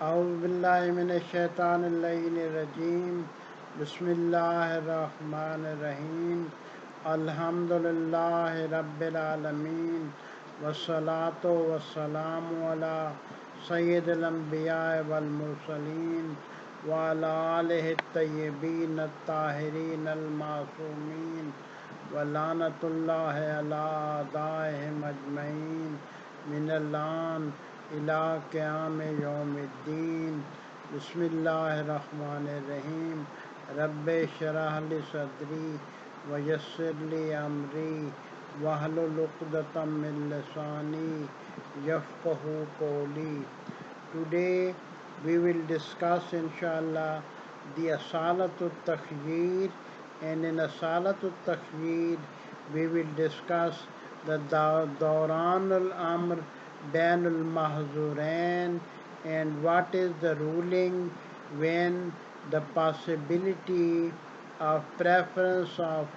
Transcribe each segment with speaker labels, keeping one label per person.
Speaker 1: اعوذ باللہ من الشیطان اللعین الرجیم بسم اللہ الرحمن الرحیم الحمد للہ رب العالمین والصلاة والسلام علی سید الانبیاء والمرسلین وعلی آلہ الطیبین الطاہرین المعصومین ولعنۃ اللہ علی اعدائہم اجمعین من الآن الى قیام یوم الدین بسم اللہ الرحمن الرحیم رب اشرح لی صدری ویسر لی امری واحلل عقدۃ من لسانی یفقہوا قولی. Today we will discuss inshallah the Asalat al-Takhyir, and in Asalat al-Takhyir we will discuss the Dawran al-Amr Bain al-Mahzurain, and what is the ruling when the possibility of preference of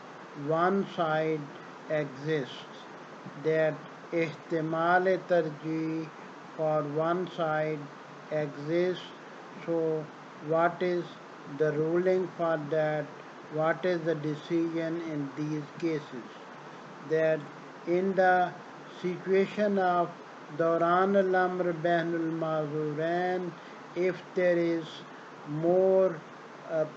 Speaker 1: one side exists, that ihtimal tarjih for one side exists. So what is the ruling for that? What is the decision in these cases? That in the situation of Dawran al-Amr Bain al-Mazurain, if there is more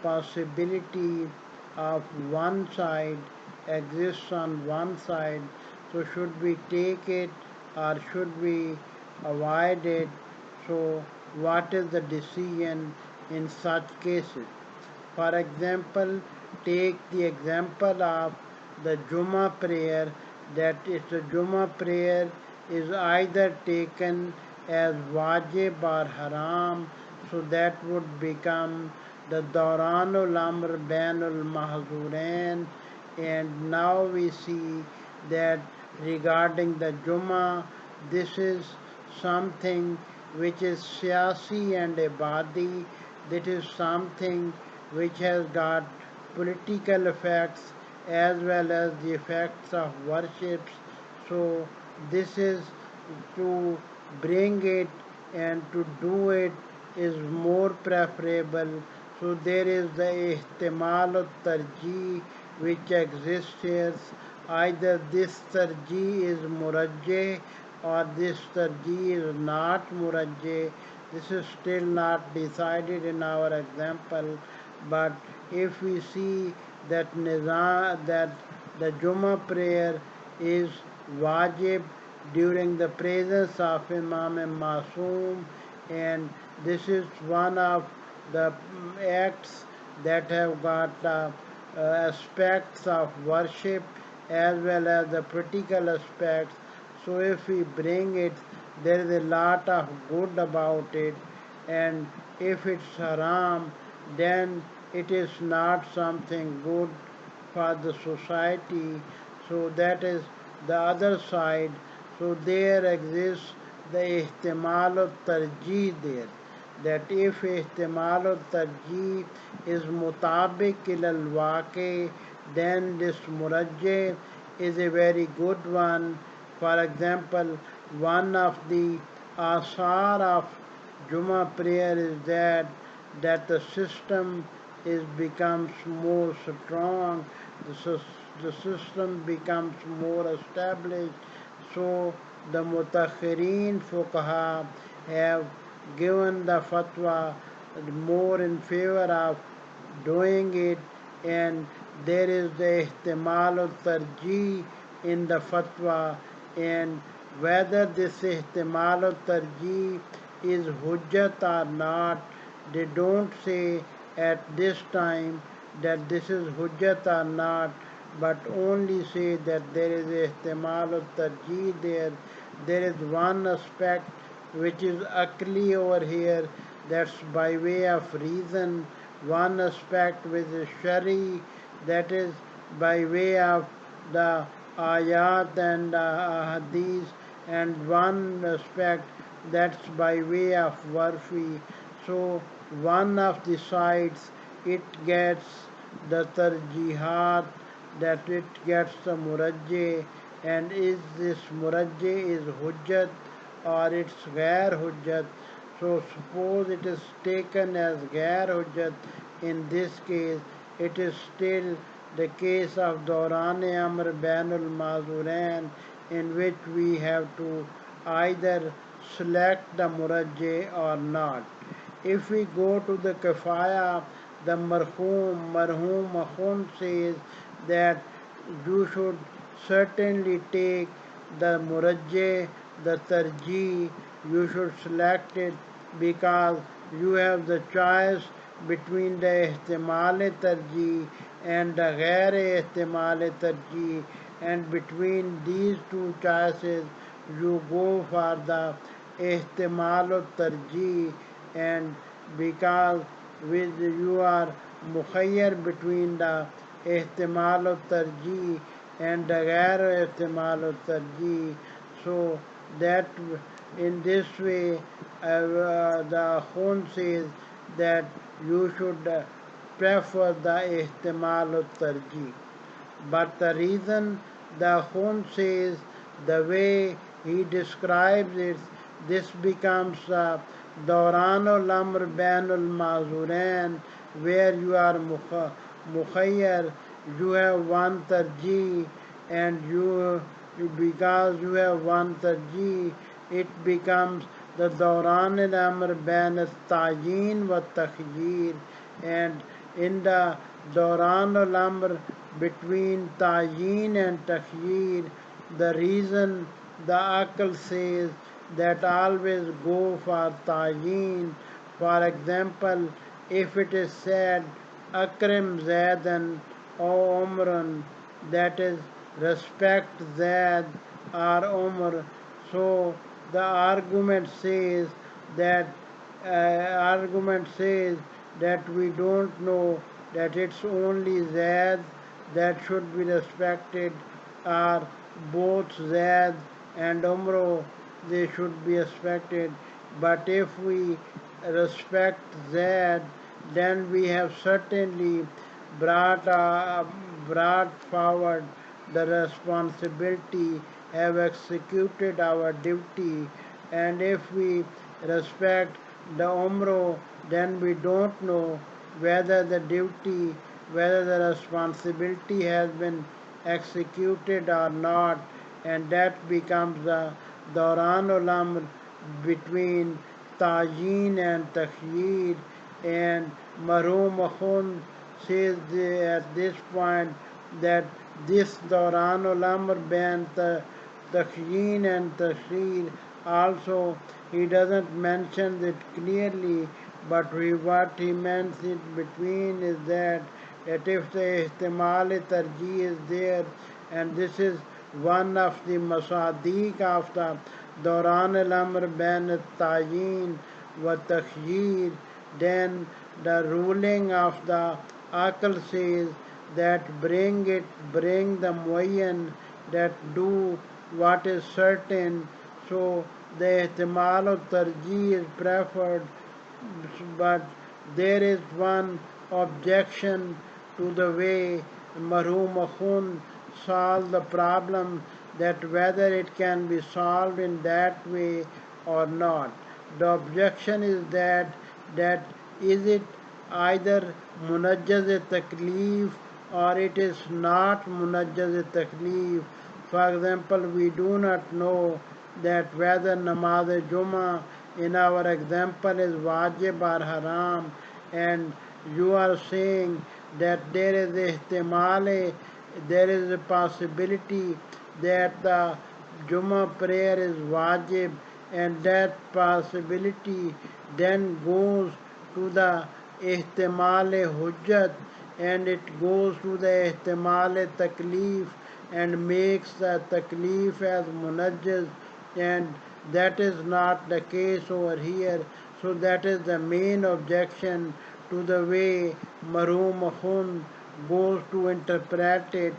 Speaker 1: possibility of one side exists on one side, so should we take it or should we avoid it? So what is the decision in such cases? For example, take the example of the Jummah prayer, that if the Jummah prayer is either taken as wajib or haram, so that would become the Dawranul Amr Bainul Mahzurain. And now we see that regarding the Jummah, this is something which is siyasi and ibadi. That is something which has got political effects as well as the effects of worships. So this is to bring it and to do it is more preferable. So there is the ihtimal al-tarjih which exists here. Either this tarjih is murajjih or this tarjih is not murajjih. This is still not decided in our example, but if we see that the Jummah prayer is wajib during the presence of Imam Masoom, and this is one of the acts that have got aspects of worship as well as the practical aspects. So if we bring it, there is a lot of good about it, and if it's haram, then it is not something good for the society. So that is the other side. So there exists the ihtimal al-tarjih there, that if ihtimal al-tarjih is mutabik ilal waqi, then this murajjih is a very good one. For example, one of the asar of Jummah prayer is that the system becomes more strong, the system becomes more established. So the mutakhirin fuqaha have given the fatwa more in favor of doing it, and there is the ihtimal al-tarjih in the fatwa, and whether this ihtimal al-tarjih is hujjat or not, they don't say at this time that this is hujjat or not, but only say that there is ihtimal al-tarjih there. There is one aspect which is akli over here, that's by way of reason. One aspect which is shari, that is by way of the ayat and hadith, and one aspect that's by way of warfi. So one of the sides it gets the tarjihat, that it gets the murajjih, and is this murajjih is hujjat or it's ghair hujjat. So suppose it is taken as Gair Hujjat, in this case it is still the case of Dawran Amr Bainul Mazurain, in which we have to either select the Murajjeh or not. If we go to the Kafaya, the Marhum Makhun says that you should certainly take the Murajjeh, the Tarjih, you should select it because you have the choice between the Ihtimal Tarjih and the Ghair Ihtimal Tarjih, and between these two choices you go for the Ihtimal Tarjih, and because with you are mukhayyar between the ihtimal tarjih and the ghair ihtimal tarjih, so that in this way the Khun says that you should prefer the ihtimal tarjih. But the reason the Khun says, the way he describes it, this becomes Dawranul Amr Bainul Mazurain, where you are Mukhayyar, you have one tarjih, and because you have one tarjih, it becomes the Dawran al Amr Bain al Tayin wa Takhyir, and in the Dawran al Amr between Tayin and Takhyir, the reason the Aql says that always go for Tayin. For example, if it is said Akram Zaidan or Umran, that is respect Zaid or Umar, so the that argument says that we don't know that it's only Zaid that should be respected, or both Zaid and Umro they should be respected. But if we respect Zaid, then we have certainly brought, brought forward the responsibility, have executed our duty, and if we respect the Umro, then we don't know whether the duty, whether the responsibility has been executed or not, and that becomes the Dawranul Amr between Tajin and Takhyir, and Marhum Akhund says at this point that this Dawranul Amr bain Takhyeen and Takhyir also he doesn't mention it clearly, but what he means it between is that if the ihtimal tarjih is there, and this is one of the masadiq of the Dawran al-Amr bain al-Tayin wa Takhyir, then the ruling of the Aql says that bring the muayyan, that do what is certain, so the ihtimal of tarjih is preferred. But there is one objection to the way Marhum Akhund solved the problem, that whether it can be solved in that way or not. The objection is that is it either munajjaz taklif or it is not munajjaz taklif. For example, we do not know that whether namaz Jummah in our example is wajib or haram, and you are saying that there is ihtimal, there is a possibility that the Jummah prayer is wajib, and that possibility then goes to the ihtimal hujjat, and it goes to the ihtimal taklif and makes the taklif as munajjaz, and that is not the case over here. So that is the main objection to the way Marhum Akhund goes to interpret it.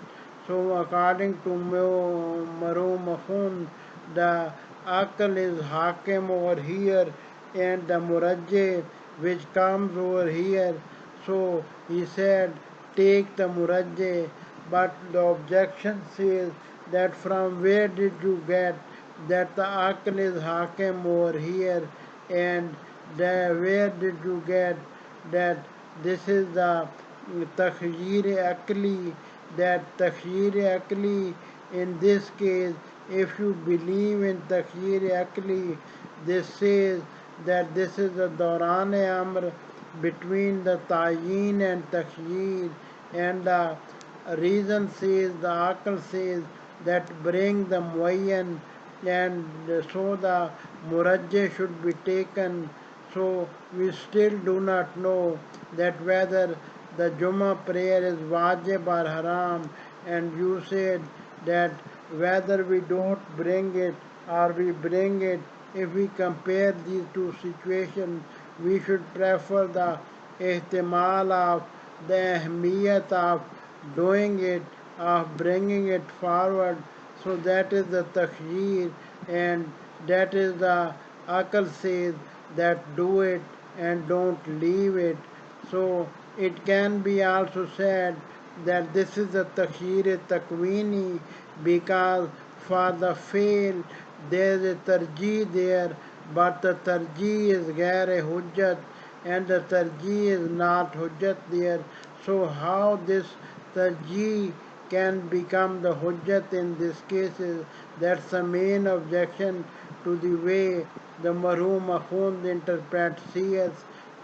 Speaker 1: So according to Marhum Akhund, the Aql is Hakim over here, and the Murajjeh which comes over here. So he said, take the Murajjeh, but the objection says that from where did you get that the Aql is Hakim over here, and where did you get that this is the takhyir akli, that takhyir akli in this case, if you believe in takhyir akli, this says that this is the Dauran Amr between the tayin and takhyir, and the reason says, the akal says that bring the muayyan, and so the murajjah should be taken. So we still do not know that whether the Jummah prayer is wajib or haram, and you said that whether we don't bring it or we bring it, if we compare these two situations, we should prefer the ihtimal of the ahmiyat of doing it, of bringing it forward. So that is the takheer, and that is the akal says that do it and don't leave it. So it can be also said that this is the takheer takwini, because for the fail there is a tarjih there, but the tarjih is gair hujjat, and the tarjih is not hujjat there. So how this tarjih can become the hujjat in this case is, that's the main objection to the way the marhum Akhund interprets CS.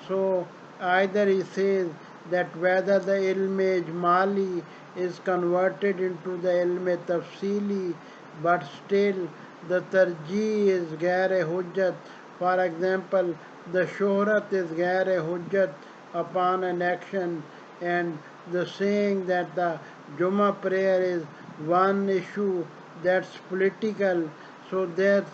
Speaker 1: So either he says that whether the ilm ijmali is converted into the ilm tafsili, but still the tarjih is gair hujjat. For example, the shuhrat is gair hujjat upon an action, and the saying that the Jummah prayer is one issue that's political. So that's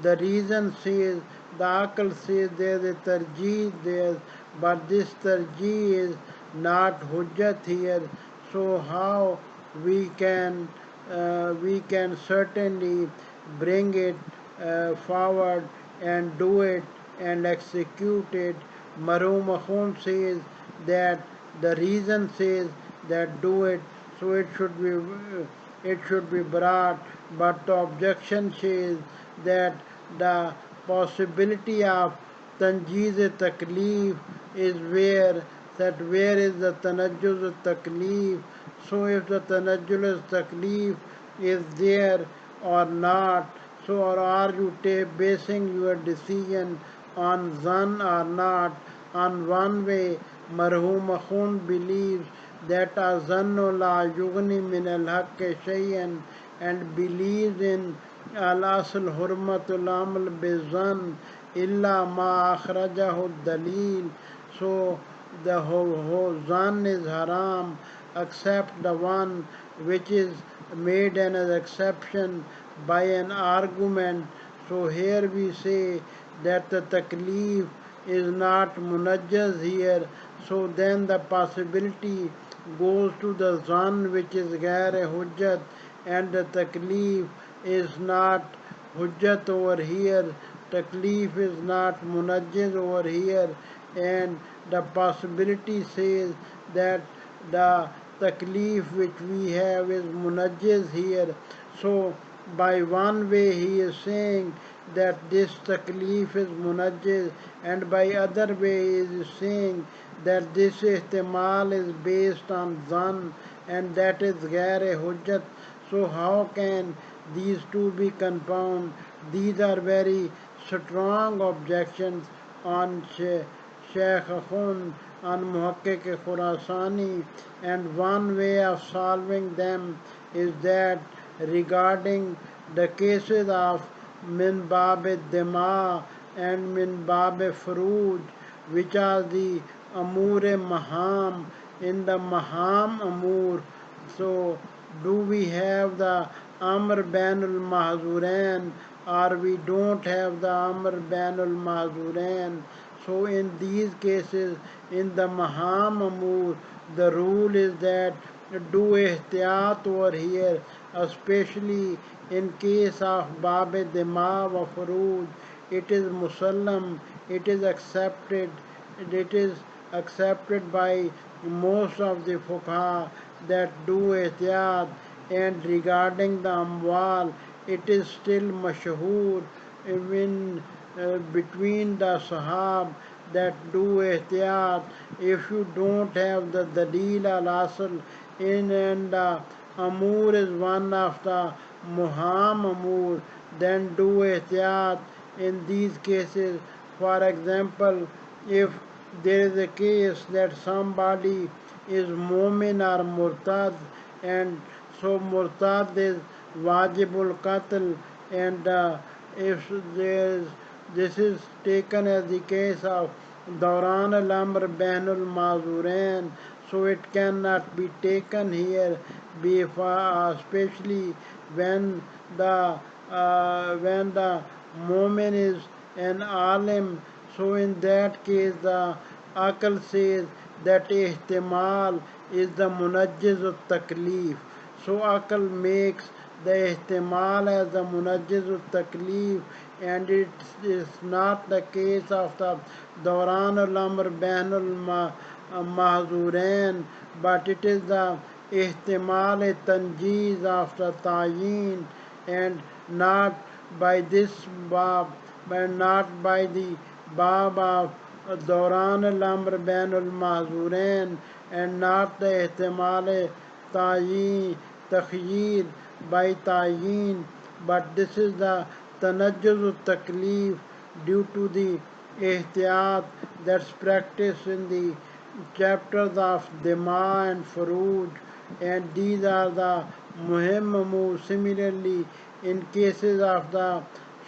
Speaker 1: the reason says, the Akal says there's a tarjih there, but this tarjih is not hujjat here. So how we can we can certainly bring it forward and do it and execute it. Marhum Akhund says that the reason says that do it, so it should be brought, but the objection says that the possibility of tanjeez taklif is where, that where is the tanajjuz taklif. So if the tanajjul taklif is there or not, so or are you basing your decision on zan or not? On one way, marhum Akhund believes that azannu la yugni min al haqq shay'an, and believes in al asl hurmatul amal bizan illa ma akhrajahu dalil. So the whole zan is haram except the one which is made an exception by an argument. So here we say that the taklif is not munajjaz here. So then the possibility goes to the zan which is gair hujjat, and the taklif is not hujjat over here. Taklif is not munajjaz over here, and the possibility says that the taklif which we have is munajjaz here. So by one way he is saying that this taklif is munajjaz, and by other way he is saying that this ihtimal is based on zan, and that is gair hujjat. So how can these two be compound? These are very strong objections on Sheikh Akhund, on Muhakkik Khurasani, and one way of solving them is that regarding the cases of min bab dima and min bab furuj, which are the amur maham, in the maham amur. So do we have the amr banul mahzurain, or we don't have the amr banul mahzurain? So in these cases, in the maham amur, the rule is that do ihtiyat over here, especially in case of bab dima wa furuj. It is musallam, it is accepted, it is accepted by most of the fuqaha that do ihtiyat. And regarding the amwal, it is still mashhur in between the sahab that do ihtiyat. If you don't have the dalil al asl in, and the amur is one of the muham amur, then do ihtiyat in these cases. For example, if there is a case that somebody is mu'min or murtad, and so murtad is wajibul qatl, and if there is, this is taken as the case of Dauran al-Amr Bainul Mazurain, so it cannot be taken here, especially when the moment is an alim. So in that case, the Aql says that ihtimal is the munajjiz of taklif. So Aql makes the ihtimal as the munajjiz of taklif, and it is not the case of the Dauran al-Amr Bainul Mahzurain, but it is the ihtimal tanjeez of the tayin, and not by this bab, but not by the bab of Dauran al-Amr Bainul Mahzurain, and not the ihtimal tayin, takhyir by tayin, but this is the tanajjuz taklif due to the ihtiyat that's practiced in the chapters of Dima and Furuj, and these are the muhim. Similarly, in cases of the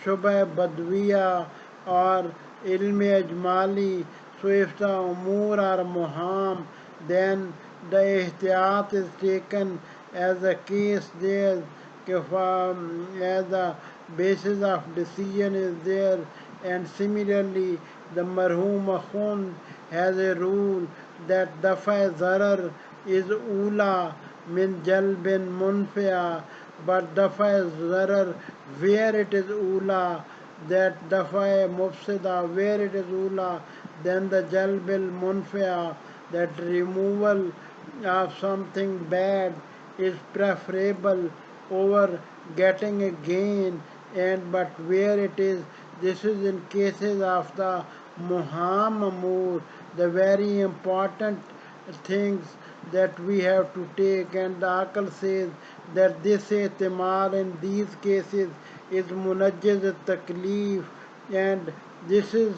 Speaker 1: Shubha Badwiya or Ilmi Ajmali, so if the Umur are Muham, then the ihtiyat is taken as a case there, as a basis of decision is there. And similarly, the marhum akhund has a rule that dafa zarar is ula min jalbin munfiya, but dafa zarar where it is ula, that dafa mufsida where it is ula, then the jalbil munfiya, that removal of something bad is preferable over getting a gain. And but where it is, this is in cases of the muham amur, the very important things that we have to take, and the Aql says that this ihtimal in these cases is munajjiz taklif, and this is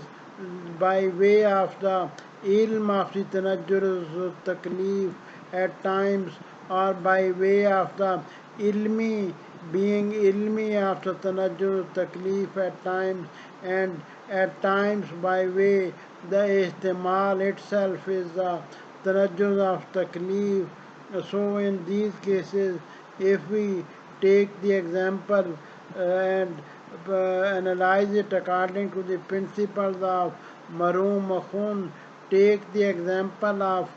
Speaker 1: by way of the ilm of the tanajjur taklif at times, or by way of the ilmi, being ilmi of the tanajjur taklif at times, and at times by way the ihtimal itself is the tanajjur of taklif. So in these cases, if we take the example and analyze it according to the principles of Marum Makhun, take the example of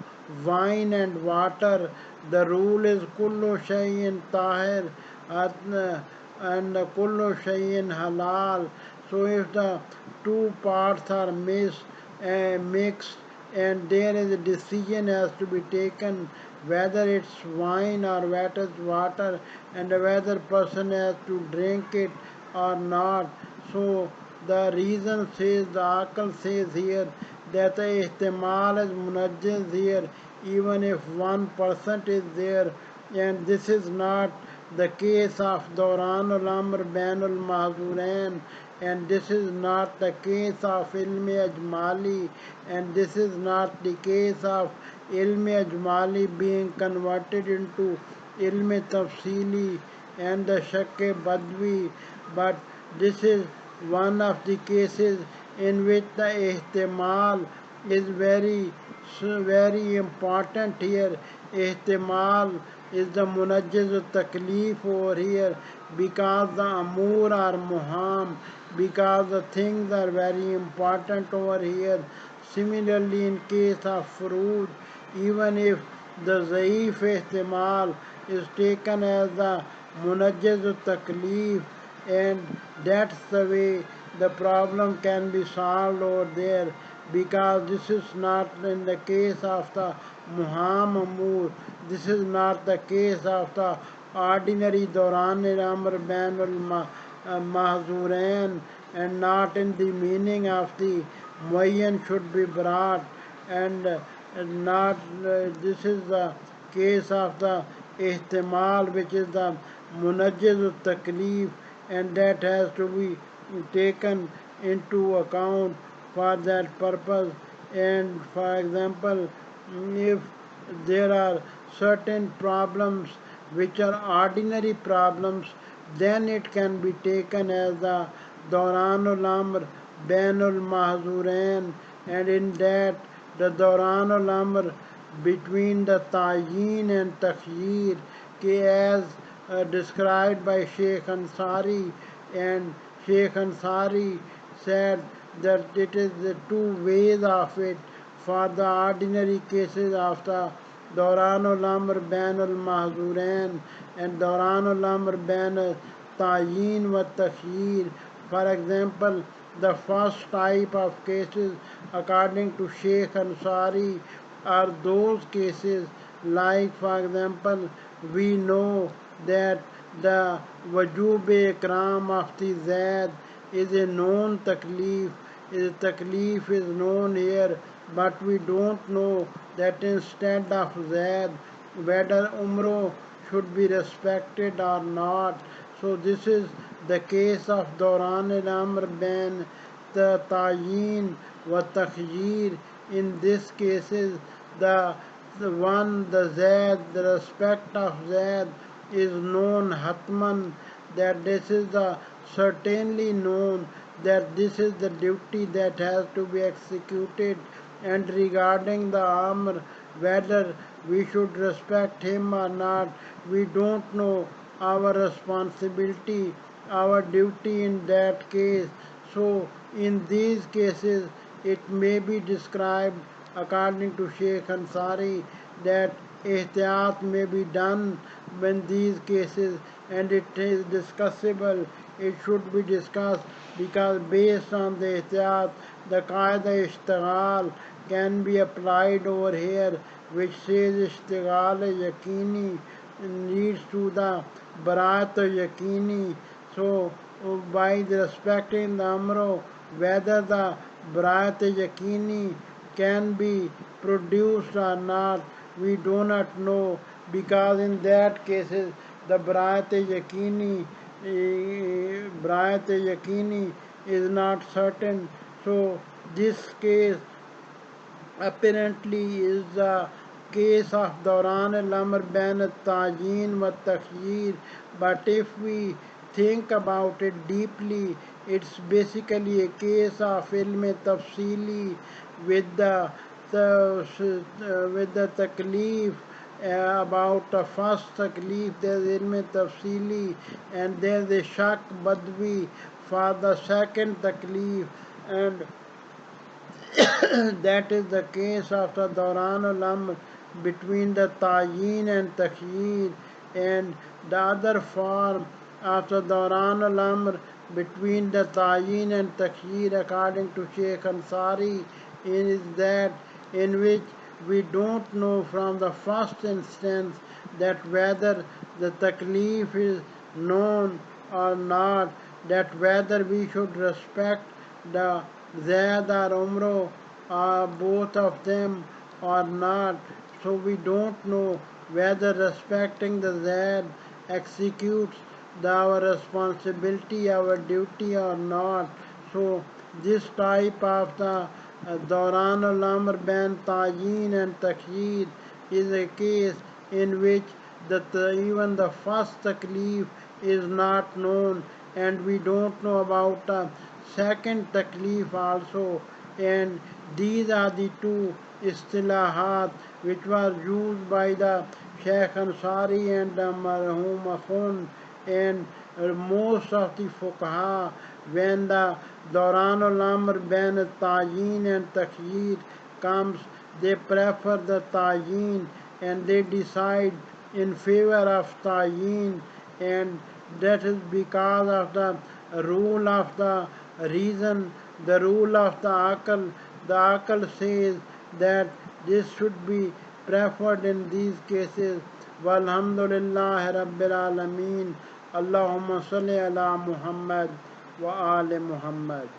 Speaker 1: wine and water. The rule is kullu shayin tahir and kullu shayin halal. So if the two parts are mixed, and there is a decision has to be taken whether it's wine or whether it's water, and whether person has to drink it or not. So the reason says, the Aql says here that the ihtimal is munajjiz here, even if 1% is there, and this is not the case of Dauran al-Amr Bainul Mahzurain, and this is not the case of Ilmi Ajmali, and this is not the case of Ilmi Ajmali being converted into Ilmi Tafsili and the Shak-e Badwi, but this is one of the cases in which the ihtimal is very important here. Ihtimal is the munajjiz taklif over here, because the amur are muham, because the things are very important over here. Similarly, in case of fruit, even if the zaif ihtimal is taken as the munajjiz taklif, and that's the way the problem can be solved over there, because this is not in the case of the muham amur, this is not the case of the ordinary Dauran Amr Bainul Mahzurain, and not in the meaning of the muayyan should be brought, and not this is the case of the ihtimal, which is the munajjiz taklif, and that has to be taken into account for that purpose. And for example, if there are certain problems which are ordinary problems, then it can be taken as the Dawranul Amr Bainul Mahzurain, and in that the Dawranul Amr between the Tayin and Takhyir, as described by Sheikh Ansari, and Sheikh Ansari said that it is the two ways of it. For the ordinary cases of the Dawranul Amr Bain al Mahzurain and Dawranul Amr Bain al Tayin wa Takhyir. For example, the first type of cases, according to Sheikh Ansari, are those cases like, for example, we know that the wajub ikram of the zaid is a known taklif. The taklif is known here, but we don't know that instead of zaid whether umro should be respected or not. So this is the case of Dawran al-Amr bin the Tayin wa Takhyir. In this cases, the the Zaid, the respect of Zaid is known Hatman, that this is the certainly known that this is the duty that has to be executed, and regarding the Amr, whether we should respect him or not, we don't know our responsibility, our duty in that case. So, in these cases, it may be described according to Sheikh Ansari that ihtiyat may be done in these cases, and it is discussable. It should be discussed because based on the ihtiyat, the qaida ishtighal can be applied over here, which says ishtighal yakini leads to the barat yakini. So by respecting the amro, whether the barat yakini can be produced or not, we do not know, because in that cases the Brayat Yakini is not certain. So this case apparently is the case of Dawran al-Amr bain al-Tajin wa Takhyir, but if we think about it deeply, it's basically a case of ilm tafsili with the taklif. About the first taklif there's ilm tafsili, and there's a shak badwi for the second taklif, and that is the case of the Dawran al-Amr between the Tayin and Takhyir, and the other form of the Dawran al-Amr between the Tayin and Takhyir, according to Sheikh Ansari, is that in which we don't know from the first instance that whether the taklif is known or not, that whether we should respect the Zaid or Umro or both of them or not. So we don't know whether respecting the Zaid executes our responsibility, our duty or not. So this type of the Dawran al-Amr bain Tayin and Takhyir is a case in which even the first taklif is not known, and we don't know about the second taklif also, and these are the two istilahat which were used by the Shaykh Ansari and the Marhum Akhund, and most of the fuqaha, when the Dawranul Amr bain Tayin and Takhyir comes, they prefer the Tayin, and they decide in favor of Tayin, and that is because of the rule of the reason, the rule of the Aql. The Aql says that this should be preferred in these cases. Walhamdulillah Rabbil Alameen. Allahumma salli ala Muhammad wa ali Muhammad.